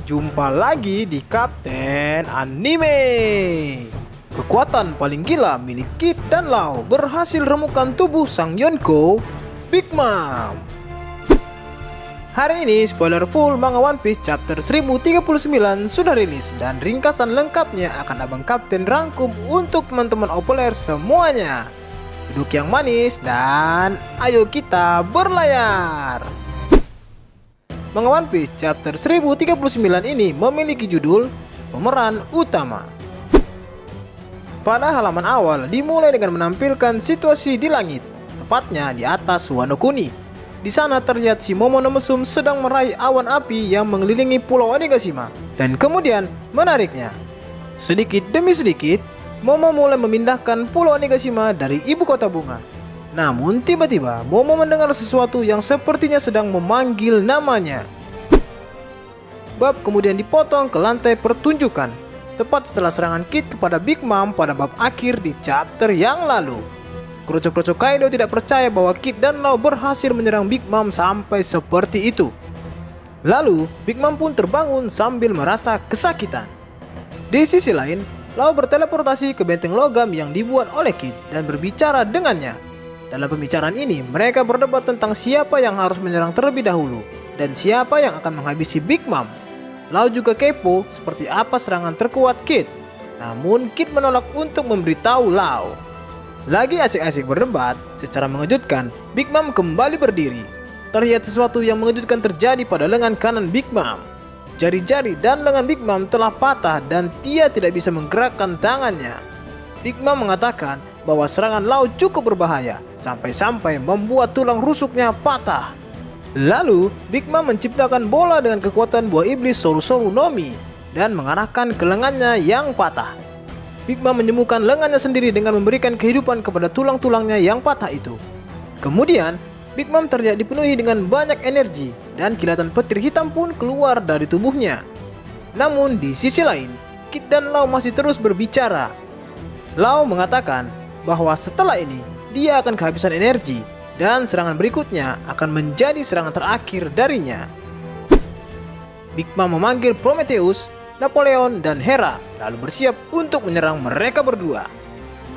Jumpa lagi di Kapten Anime. Kekuatan paling gila milik Kid dan Lau berhasil remukan tubuh sang Yonko, Big Mom. Hari ini spoiler full manga One Piece chapter 1039 sudah rilis dan ringkasan lengkapnya akan Abang Kapten rangkum untuk teman-teman populer semuanya. Duduk yang manis dan ayo kita berlayar. Manga One Piece chapter 1039 ini memiliki judul Pemeran Utama. Pada halaman awal dimulai dengan menampilkan situasi di langit, tepatnya di atas Wano Kuni. Di sana terlihat si Momono Mesum sedang meraih awan api yang mengelilingi Pulau Onigashima. Dan kemudian menariknya, sedikit demi sedikit Momo mulai memindahkan Pulau Onigashima dari ibu kota bunga. Namun tiba-tiba Momo mendengar sesuatu yang sepertinya sedang memanggil namanya. Bab kemudian dipotong ke lantai pertunjukan, tepat setelah serangan Kid kepada Big Mom pada bab akhir di chapter yang lalu. Kroco-kroco Kaido tidak percaya bahwa Kid dan Lau berhasil menyerang Big Mom sampai seperti itu. Lalu Big Mom pun terbangun sambil merasa kesakitan. Di sisi lain, Lau berteleportasi ke benteng logam yang dibuat oleh Kid dan berbicara dengannya. Dalam pembicaraan ini, mereka berdebat tentang siapa yang harus menyerang terlebih dahulu dan siapa yang akan menghabisi Big Mom. Lau juga kepo seperti apa serangan terkuat Kid. Namun Kid menolak untuk memberitahu Lau. Lagi asik-asik berdebat, secara mengejutkan Big Mom kembali berdiri. Terlihat sesuatu yang mengejutkan terjadi pada lengan kanan Big Mom. Jari-jari dan lengan Big Mom telah patah dan dia tidak bisa menggerakkan tangannya. Big Mom mengatakan bahwa serangan Lau cukup berbahaya, sampai-sampai membuat tulang rusuknya patah. Lalu, Big Mom menciptakan bola dengan kekuatan buah iblis Soru-Soru Nomi dan mengarahkan ke lengannya yang patah. Big Mom menyembuhkan lengannya sendiri dengan memberikan kehidupan kepada tulang-tulangnya yang patah itu. Kemudian, Big Mom terlihat dipenuhi dengan banyak energi dan kilatan petir hitam pun keluar dari tubuhnya. Namun di sisi lain, Kid dan Lau masih terus berbicara. Lau mengatakan bahwa setelah ini dia akan kehabisan energi dan serangan berikutnya akan menjadi serangan terakhir darinya. Big Mom memanggil Prometheus, Napoleon, dan Hera lalu bersiap untuk menyerang mereka berdua.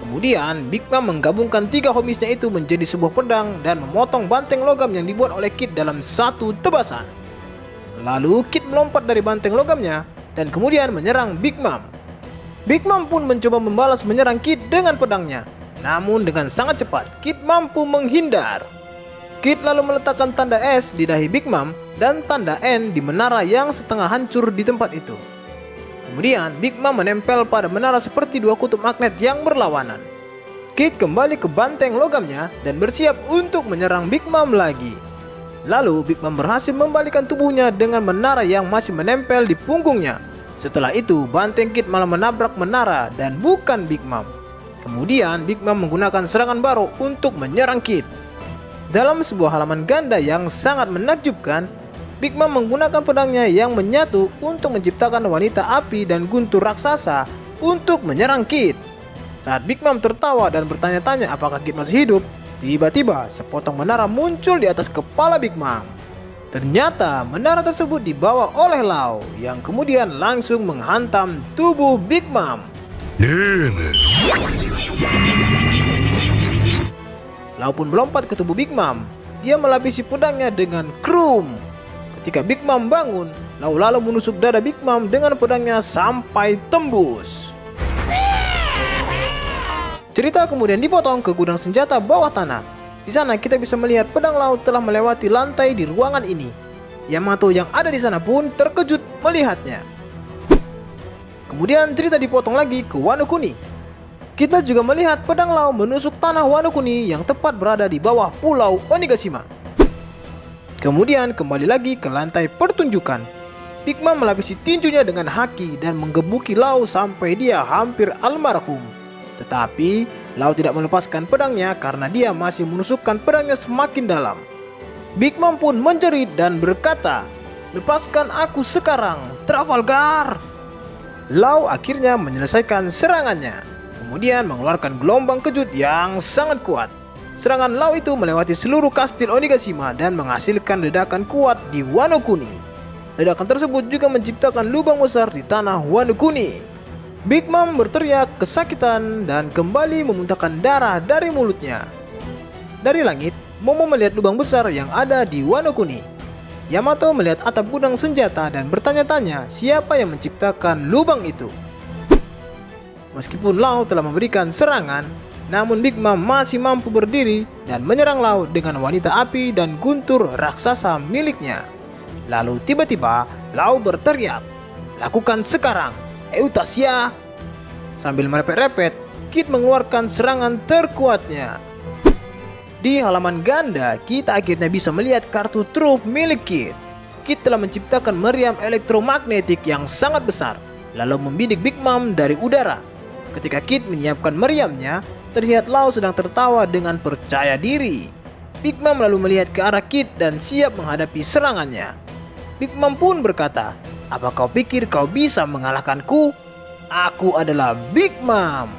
Kemudian Big Mom menggabungkan 3 homisnya itu menjadi sebuah pedang dan memotong banteng logam yang dibuat oleh Kid dalam satu tebasan. Lalu Kid melompat dari banteng logamnya dan kemudian menyerang Big Mom. Big Mom pun mencoba membalas menyerang Kid dengan pedangnya. Namun dengan sangat cepat Kid mampu menghindar. Kid lalu meletakkan tanda S di dahi Big Mom dan tanda N di menara yang setengah hancur di tempat itu. Kemudian Big Mom menempel pada menara seperti 2 kutub magnet yang berlawanan. Kid kembali ke banteng logamnya dan bersiap untuk menyerang Big Mom lagi. Lalu Big Mom berhasil membalikan tubuhnya dengan menara yang masih menempel di punggungnya. Setelah itu banteng Kid malah menabrak menara dan bukan Big Mom. Kemudian Big Mom menggunakan serangan baru untuk menyerang Kid. Dalam sebuah halaman ganda yang sangat menakjubkan, Big Mom menggunakan pedangnya yang menyatu untuk menciptakan wanita api dan guntur raksasa untuk menyerang Kid. Saat Big Mom tertawa dan bertanya-tanya apakah Kid masih hidup, tiba-tiba sepotong menara muncul di atas kepala Big Mom. Ternyata menara tersebut dibawa oleh Lau yang kemudian langsung menghantam tubuh Big Mom. Lau pun melompat ke tubuh Big Mom. Dia melapisi pedangnya dengan krum. Ketika Big Mom bangun, Lau lalu menusuk dada Big Mom dengan pedangnya sampai tembus. Cerita kemudian dipotong ke gudang senjata bawah tanah. Di sana kita bisa melihat pedang Lau telah melewati lantai di ruangan ini. Yamato yang ada di sana pun terkejut melihatnya. Kemudian cerita dipotong lagi ke Wano Kuni. Kita juga melihat pedang Lau menusuk tanah Wano Kuni yang tepat berada di bawah Pulau Onigashima. Kemudian kembali lagi ke lantai pertunjukan. Big Mom melapisi tinjunya dengan haki dan menggebuki Lau sampai dia hampir almarhum. Tetapi Lau tidak melepaskan pedangnya karena dia masih menusukkan pedangnya semakin dalam. Big Mom pun menjerit dan berkata, "Lepaskan aku sekarang, Trafalgar!" Lau akhirnya menyelesaikan serangannya. Kemudian mengeluarkan gelombang kejut yang sangat kuat. Serangan Lau itu melewati seluruh kastil Onigashima dan menghasilkan ledakan kuat di Wano Kuni. Ledakan tersebut juga menciptakan lubang besar di tanah Wano Kuni. Big Mom berteriak kesakitan dan kembali memuntahkan darah dari mulutnya. Dari langit, Momo melihat lubang besar yang ada di Wano Kuni. Yamato melihat atap gudang senjata dan bertanya-tanya siapa yang menciptakan lubang itu. Meskipun Lau telah memberikan serangan, namun Big Mom masih mampu berdiri dan menyerang Lau dengan wanita api dan guntur raksasa miliknya. Lalu tiba-tiba Lau berteriak, "Lakukan sekarang, Eustacia!" Sambil merepet-repet, Kid mengeluarkan serangan terkuatnya. Di halaman ganda, kita akhirnya bisa melihat kartu truf milik Kid. Kid telah menciptakan meriam elektromagnetik yang sangat besar, lalu membidik Big Mom dari udara. Ketika Kid menyiapkan meriamnya, terlihat Lau sedang tertawa dengan percaya diri. Big Mom lalu melihat ke arah Kid dan siap menghadapi serangannya. Big Mom pun berkata, "Apa kau pikir kau bisa mengalahkanku? Aku adalah Big Mom."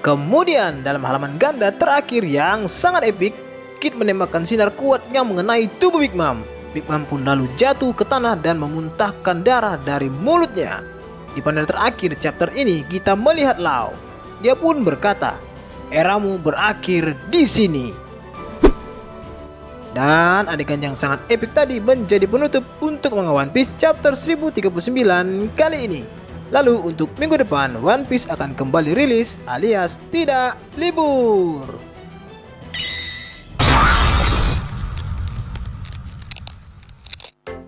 Kemudian dalam halaman ganda terakhir yang sangat epik, Kid menembakkan sinar kuat yang mengenai tubuh Big Mom. Big Mom pun lalu jatuh ke tanah dan memuntahkan darah dari mulutnya. Di panel terakhir chapter ini kita melihat Lau. Dia pun berkata, "Eramu berakhir di sini." Dan adegan yang sangat epik tadi menjadi penutup untuk manga One Piece chapter 1039 kali ini. Lalu untuk minggu depan One Piece akan kembali rilis alias tidak libur.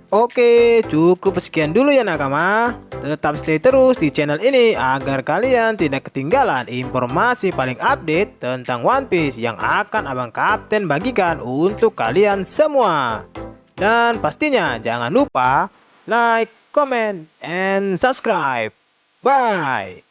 Oke, cukup sekian dulu ya nakama. Tetap stay terus di channel ini agar kalian tidak ketinggalan informasi paling update tentang One Piece yang akan Abang Kapten bagikan untuk kalian semua. Dan pastinya jangan lupa like, comment, and subscribe. Bye!